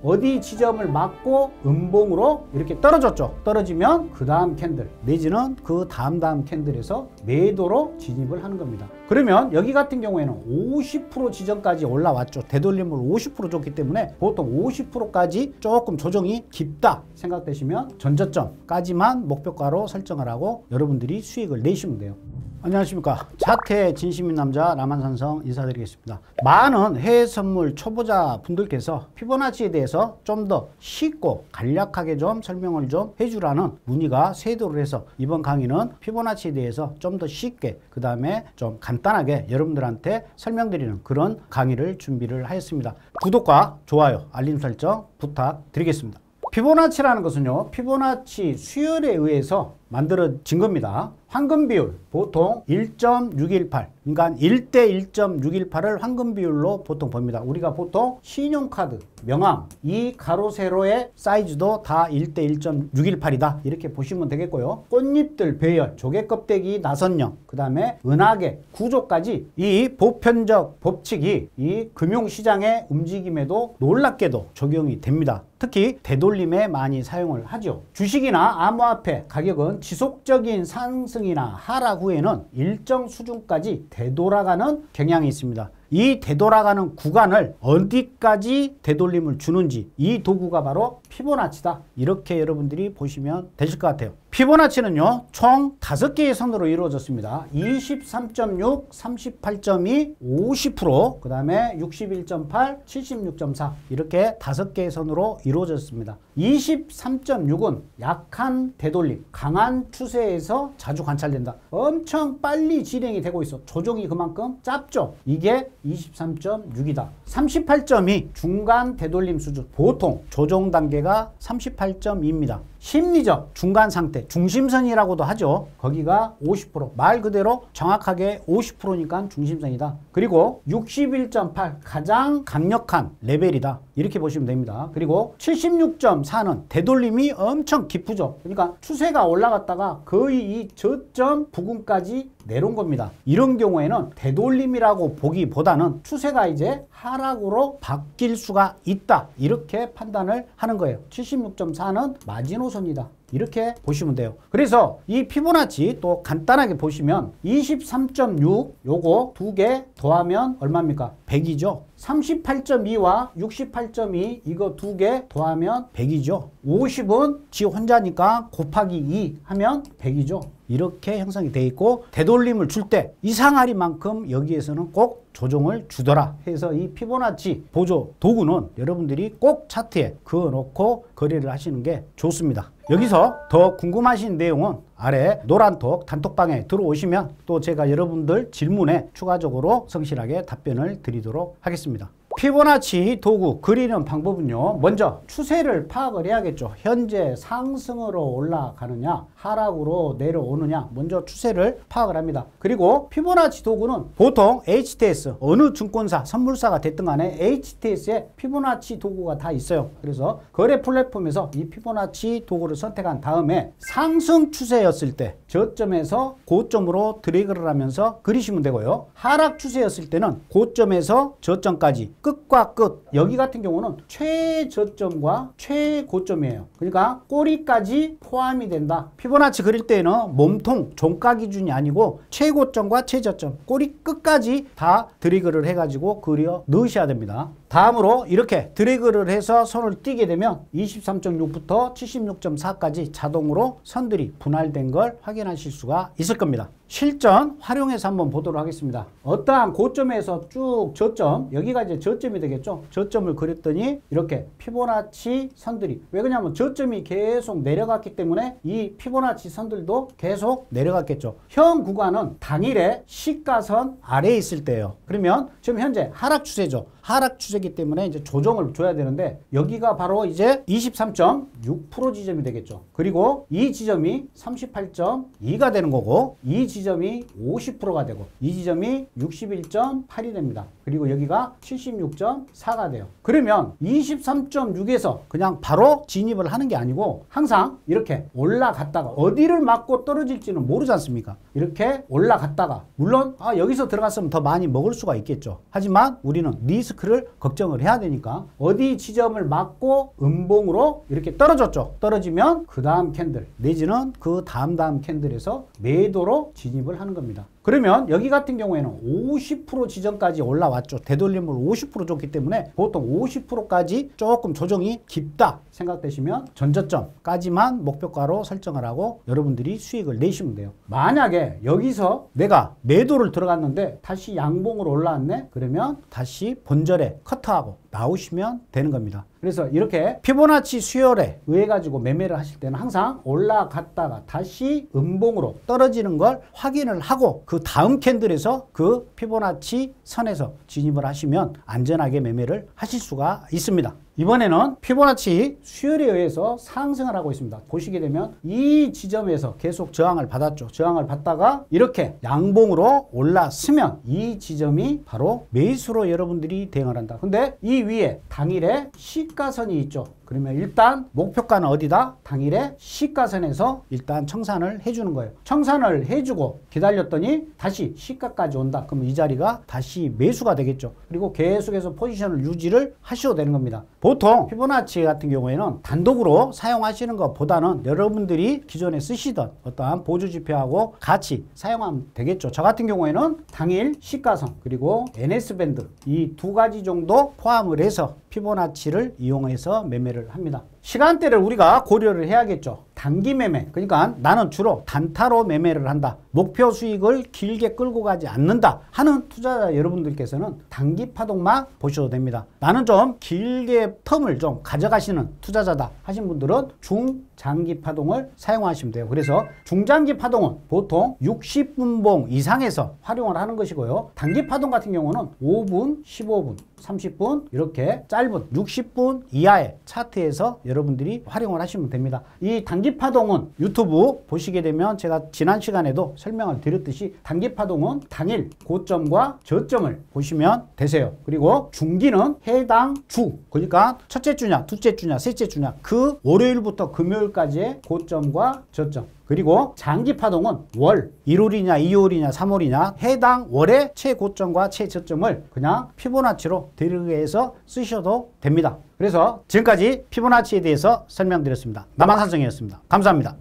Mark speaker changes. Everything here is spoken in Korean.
Speaker 1: 어디 지점을 맞고 음봉으로 이렇게 떨어졌죠. 떨어지면 그 다음 캔들 내지는 그 다음 캔들에서 매도로 진입을 하는 겁니다. 그러면 여기 같은 경우에는 50% 지점까지 올라왔죠. 되돌림을 50% 줬기 때문에 보통 50%까지 조금 조정이 깊다 생각되시면 전저점까지만 목표가로 설정을 하고 여러분들이 수익을 내시면 돼요. 안녕하십니까. 차트의 진심인 남자 라만산성 인사드리겠습니다. 많은 해외 선물 초보자 분들께서 피보나치에 대해서 좀 더 쉽고 간략하게 좀 설명을 좀 해주라는 문의가 쇄도를 해서 이번 강의는 피보나치에 대해서 좀 더 쉽게 그 다음에 좀 간단하게 여러분들한테 설명드리는 그런 강의를 준비를 하였습니다. 구독과 좋아요, 알림 설정 부탁드리겠습니다. 피보나치라는 것은요, 피보나치 수열에 의해서 만들어진 겁니다. 황금 비율 보통 1.618, 그러니까 1대 1.618을 황금 비율로 보통 봅니다. 우리가 보통 신용카드, 명함, 이 가로 세로의 사이즈도 다 1대 1.618이다 이렇게 보시면 되겠고요. 꽃잎들 배열, 조개 껍데기 나선형, 그 다음에 은하계 구조까지 이 보편적 법칙이 이 금융시장의 움직임에도 놀랍게도 적용이 됩니다. 특히 되돌림에 많이 사용을 하죠. 주식이나 암호화폐 가격은 지속적인 상승이나 하락 후에는 일정 수준까지 되돌아가는 경향이 있습니다. 이 되돌아가는 구간을 어디까지 되돌림을 주는지 이 도구가 바로 피보나치다. 이렇게 여러분들이 보시면 되실 것 같아요. 피보나치는요, 총 5개의 선으로 이루어졌습니다. 23.6, 38.2, 50%, 그 다음에 61.8, 76.4 이렇게 5개의 선으로 이루어졌습니다. 23.6은 약한 되돌림, 강한 추세에서 자주 관찰된다. 엄청 빨리 진행이 되고 있어. 조정이 그만큼 짧죠. 이게 23.6이다. 38.2 중간 되돌림 수준, 보통 조정 단계가 38.2입니다. 심리적 중간 상태, 중심선이라고도 하죠. 거기가 50%, 말 그대로 정확하게 50%니까 중심선이다. 그리고 61.8 가장 강력한 레벨이다. 이렇게 보시면 됩니다. 그리고 76.4는 되돌림이 엄청 깊죠. 그러니까 추세가 올라갔다가 거의 이 저점 부근까지 내려온 겁니다. 이런 경우에는 되돌림이라고 보기보다는 추세가 이제 하락으로 바뀔 수가 있다. 이렇게 판단을 하는 거예요. 76.4는 마지노선이다. 이렇게 보시면 돼요. 그래서 이 피보나치 또 간단하게 보시면 23.6 요거 2개 더하면 얼마입니까? 100이죠. 38.2와 68.2 이거 2개 더하면 100이죠. 50은 지 혼자니까 곱하기 2 하면 100이죠. 이렇게 형성이 되어 있고 되돌림을 줄 때 이상하리만큼 여기에서는 꼭 조정을 주더라 해서 이 피보나치 보조 도구는 여러분들이 꼭 차트에 그어놓고 거래를 하시는 게 좋습니다. 여기서 더 궁금하신 내용은 아래 노란톡 단톡방에 들어오시면 또 제가 여러분들 질문에 추가적으로 성실하게 답변을 드리도록 하겠습니다. 피보나치 도구 그리는 방법은요, 먼저 추세를 파악을 해야겠죠. 현재 상승으로 올라가느냐 하락으로 내려오느냐 먼저 추세를 파악을 합니다. 그리고 피보나치 도구는 보통 HTS 어느 증권사 선물사가 됐든 간에 HTS에 피보나치 도구가 다 있어요. 그래서 거래 플랫폼에서 이 피보나치 도구를 선택한 다음에 상승 추세였을 때 저점에서 고점으로 드래그를 하면서 그리시면 되고요. 하락 추세였을 때는 고점에서 저점까지 끝과 끝, 여기 같은 경우는 최저점과 최고점이에요. 그러니까 꼬리까지 포함이 된다. 피보나치 그릴 때는 몸통, 종가 기준이 아니고 최고점과 최저점, 꼬리 끝까지 다 드래그를 해가지고 그려 넣으셔야 됩니다. 다음으로 이렇게 드래그를 해서 선을 띄게 되면 23.6부터 76.4까지 자동으로 선들이 분할된 걸 확인하실 수가 있을 겁니다. 실전 활용해서 한번 보도록 하겠습니다. 어떠한 고점에서 쭉 저점, 여기가 이제 저점이 되겠죠. 저점을 그렸더니 이렇게 피보나치 선들이, 왜 그러냐면 저점이 계속 내려갔기 때문에 이 피보나치 선들도 계속 내려갔겠죠. 현 구간은 당일에 시가선 아래에 있을 때예요. 그러면 지금 현재 하락 추세죠. 하락 추세이기 때문에 이제 조정을 줘야 되는데 여기가 바로 이제 23.6% 지점이 되겠죠. 그리고 이 지점이 38.2가 되는 거고 이 지점이 50%가 되고 이 지점이 61.8이 됩니다. 그리고 여기가 76.4가 돼요. 그러면 23.6에서 그냥 바로 진입을 하는 게 아니고 항상 이렇게 올라갔다가 어디를 맞고 떨어질지는 모르지 않습니까? 이렇게 올라갔다가 물론 여기서 들어갔으면 더 많이 먹을 수가 있겠죠. 하지만 우리는 리스크 리스크를 걱정을 해야 되니까 어디 지점을 맞고 음봉으로 이렇게 떨어졌죠. 떨어지면 그 다음 캔들 내지는 그 다음 캔들에서 매도로 진입을 하는 겁니다. 그러면 여기 같은 경우에는 50% 지점까지 올라왔죠. 되돌림을 50% 줬기 때문에 보통 50%까지 조금 조정이 깊다 생각되시면 전저점까지만 목표가로 설정을 하고 여러분들이 수익을 내시면 돼요. 만약에 여기서 내가 매도를 들어갔는데 다시 양봉으로 올라왔네? 그러면 다시 본절에 커트하고 나오시면 되는 겁니다. 그래서 이렇게 피보나치 수열에 의해 가지고 매매를 하실 때는 항상 올라갔다가 다시 음봉으로 떨어지는 걸 확인을 하고 그 다음 캔들에서 그 피보나치 선에서 진입을 하시면 안전하게 매매를 하실 수가 있습니다. 이번에는 피보나치 수열에 의해서 상승을 하고 있습니다. 보시게 되면 이 지점에서 계속 저항을 받았죠. 저항을 받다가 이렇게 양봉으로 올랐으면 이 지점이 바로 매수로 여러분들이 대응을 한다. 근데 이 위에 당일에 시가선이 있죠. 그러면 일단 목표가는 어디다? 당일에 시가선에서 일단 청산을 해주는 거예요. 청산을 해주고 기다렸더니 다시 시가까지 온다. 그러면 이 자리가 다시 매수가 되겠죠. 그리고 계속해서 포지션을 유지를 하셔도 되는 겁니다. 보통 피보나치 같은 경우에는 단독으로 사용하시는 것보다는 여러분들이 기존에 쓰시던 어떠한 보조지표하고 같이 사용하면 되겠죠. 저 같은 경우에는 당일 시가선 그리고 NS밴드 이 두 가지 정도 포함을 해서 피보나치를 이용해서 매매를 합니다. 시간대를 우리가 고려를 해야겠죠. 단기 매매, 그러니까 나는 주로 단타로 매매를 한다. 목표 수익을 길게 끌고 가지 않는다 하는 투자자 여러분들께서는 단기 파동만 보셔도 됩니다. 나는 좀 길게 텀을 좀 가져가시는 투자자다 하신 분들은 중장기 파동을 사용하시면 돼요. 그래서 중장기 파동은 보통 60분봉 이상에서 활용을 하는 것이고요. 단기 파동 같은 경우는 5분, 15분, 30분 이렇게 짧은 60분 이하의 차트에서 여러분들이 활용을 하시면 됩니다. 이 단기 파동은 유튜브 보시게 되면 제가 지난 시간에도 설명을 드렸듯이 단기 파동은 당일 고점과 저점을 보시면 되세요. 그리고 중기는 해당 주, 그러니까 첫째 주냐, 둘째 주냐, 셋째 주냐 그 월요일부터 금요일까지의 고점과 저점. 그리고 장기 파동은 월, 1월이냐, 2월이냐, 3월이냐 해당 월의 최고점과 최저점을 그냥 피보나치로 대응해서 쓰셔도 됩니다. 그래서 지금까지 피보나치에 대해서 설명드렸습니다. 남한산성이었습니다. 감사합니다.